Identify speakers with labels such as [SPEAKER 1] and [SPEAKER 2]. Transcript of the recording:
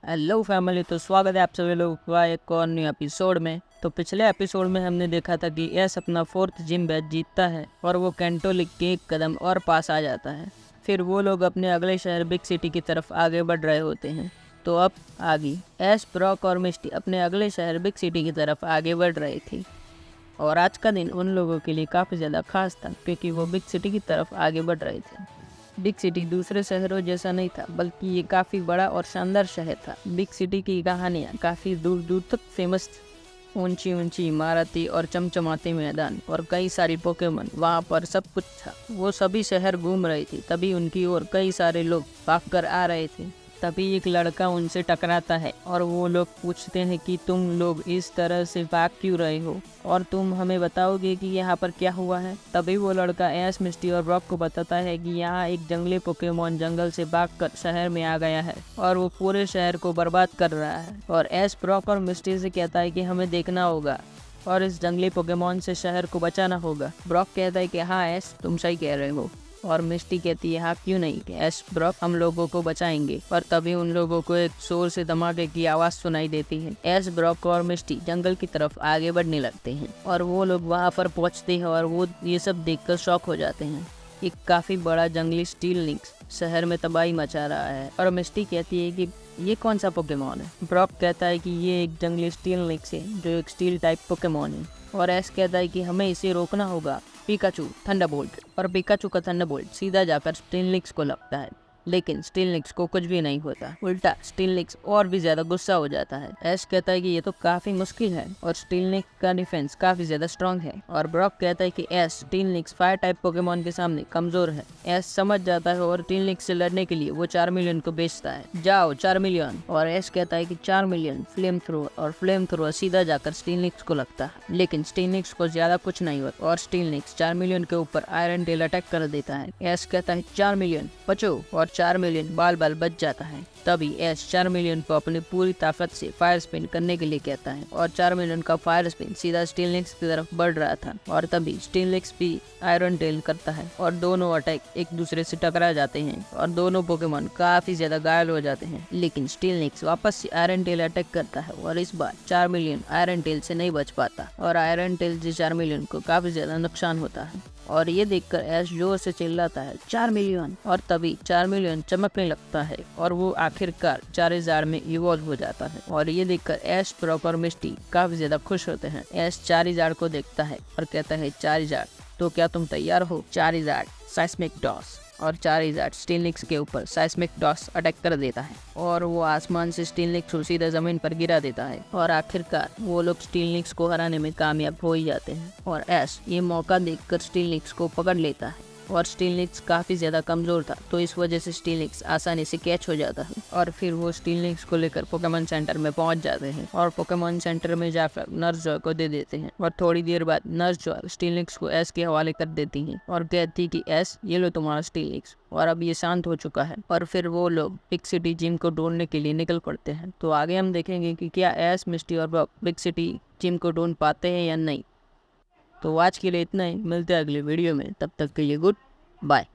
[SPEAKER 1] Hello family, तो स्वागत है आप सभी लोगों का एक और न्यू एपिसोड में। तो पिछले एपिसोड में हमने देखा था कि एस अपना 4th जिम बैच जीतता है और वो कैंटो लीग के एक कदम और पास आ जाता है। फिर वो लोग अपने अगले शहर बिग सिटी की तरफ आगे बढ़ रहे होते हैं। तो अब आगे एस, ब्रॉक और मिस्टी अपने अगले शहर बिग सिटी की तरफ आगे बढ़ रहे थे। और आज का दिन उन लोगों के लिए काफ़ी ज़्यादा खास था क्योंकि वो बिग सिटी की तरफ आगे बढ़ रहे थे। बिग सिटी दूसरे शहरों जैसा नहीं था, बल्कि ये काफ़ी बड़ा और शानदार शहर था। बिग सिटी की कहानियाँ काफ़ी दूर दूर तक फेमस थी। ऊंची ऊंची इमारतें और चमचमाते मैदान और कई सारी पोकेमॉन, वहाँ पर सब कुछ था। वो सभी शहर घूम रहे थे, तभी उनकी ओर कई सारे लोग भागकर आ रहे थे। तभी एक लड़का उनसे टकराता है और वो लोग पूछते हैं कि तुम लोग इस तरह से भाग क्यों रहे हो और तुम हमें बताओगे कि यहाँ पर क्या हुआ है। तभी वो लड़का एस, मिस्टी और ब्रॉक को बताता है कि यहाँ एक जंगली पोकेमॉन जंगल से भागकर शहर में आ गया है और वो पूरे शहर को बर्बाद कर रहा है। और एस ब्रॉक और मिस्टी से कहता है कि हमें देखना होगा और इस जंगली पोकेमॉन से शहर को बचाना होगा। ब्रॉक कहता है कि हाँ एस, तुम सही कह रहे हो। और मिस्टी कहती है हाँ क्यों नहीं, कि एस ब्रॉक हम लोगों को बचाएंगे। और तभी उन लोगों को एक जोर से धमाके की आवाज़ सुनाई देती है। एस, ब्रॉक और मिस्टी जंगल की तरफ आगे बढ़ने लगते हैं और वो लोग वहाँ पर पहुँचते हैं और वो ये सब देखकर शॉक हो जाते हैं। एक काफ़ी बड़ा जंगली स्टील लिंक्स शहर में तबाही मचा रहा है। और मिस्टी कहती है कि ये कौन सा पोकेमॉन है। ब्रॉक कहता है कि ये एक जंगली स्टील लिंक्स है जो एक स्टील टाइप पोकेमॉन है। और एस कहता है कि हमें इसे रोकना होगा। पिकाचू थंडरबोल्ट, और पिकाचू का थंडरबोल्ट सीधा जाकर स्टीलनिक्स को लगता है, लेकिन स्टीलनिक्स को कुछ भी नहीं होता। उल्टा स्टीलनिक्स और भी ज्यादा गुस्सा हो जाता है। एश कहता है कि ये तो काफी मुश्किल है और स्टीलनिक्स का डिफेंस काफी ज्यादा स्ट्रांग है। और ब्रॉक कहता है कि एश स्टीलनिक्स फायर टाइप पोकेमॉन के सामने कमजोर है। एश समझ जाता है और स्टीलनिक्स से लड़ने के लिए वो 4 मिलियन को बेचता है। जाओ 4 मिलियन। और एश कहता है कि 4 मिलियन फ्लेम थ्रोअर, और फ्लेम थ्रोअर सीधा जाकर स्टीलनिक्स को लगता है, लेकिन स्टीलनिक्स को ज्यादा कुछ नहीं होता और स्टीलनिक्स 4 मिलियन के ऊपर आयरन टेल अटैक कर देता है। एश कहता है 4 मिलियन बचो, और 4 मिलियन बाल बाल बच जाता है। तभी एश 4 मिलियन को अपनी पूरी ताकत से फायर स्पिन करने के लिए कहता है और 4 मिलियन का फायर स्पिन सीधा स्टीलनिक्स की तरफ बढ़ रहा था। और तभी स्टीलनिक्स भी आयरन टेल करता है और दोनों अटैक एक दूसरे से टकरा जाते हैं और दोनों पोकेमॉन काफी ज्यादा घायल हो जाते हैं। लेकिन स्टीलनिक्स वापस से आयरन टेल अटैक करता है और इस बार 4 मिलियन आयरन टेल से नहीं बच पाता और आयरन टेल से 4 मिलियन को काफी ज्यादा नुकसान होता है। और ये देखकर ऐश जोर से चिल्लाता है 4 मिलियन। और तभी 4 मिलियन चमकने लगता है और वो आखिरकार 4000 में इवॉल्व हो जाता है। और ये देखकर ऐश, ब्रॉक और मिस्टी काफी ज्यादा खुश होते हैं। ऐश 4000 को देखता है और कहता है 4000, तो क्या तुम तैयार हो। 4000 साइस्मिक टॉस, और 4000 स्टीलनिक्स के ऊपर साइस्मिक टॉस अटैक कर देता है और वो आसमान से स्टीलनिक्स को सीधा जमीन पर गिरा देता है। और आखिरकार वो लोग स्टीलनिक्स को हराने में कामयाब हो ही जाते हैं। और ऐश ये मौका देखकर स्टीलनिक्स को पकड़ लेता है और स्टीलनिक्स काफी ज्यादा कमजोर था, तो इस वजह से स्टीलनिक्स आसानी से कैच हो जाता है। और फिर वो स्टीलनिक्स को लेकर पोकेमॉन सेंटर में पहुंच जाते हैं और पोकेमॉन सेंटर में जाकर नर्स जॉय को दे देते हैं। और थोड़ी देर बाद नर्स जॉय स्टीलनिक्स को एस के हवाले कर देती हैं और कहती कि एस, ये लो तुम्हारा स्टीलनिक्स। और अब ये शांत हो चुका है और फिर वो लोग बिग सिटी जिम को ढूंढने के लिए निकल पड़ते हैं। तो आगे हम देखेंगे कि क्या एस, मिस्टी और ब्रॉक बिग सिटी जिम को ढूंढ पाते हैं या नहीं। तो आज के लिए इतना ही, मिलते हैं अगले वीडियो में, तब तक के लिए गुड बाय।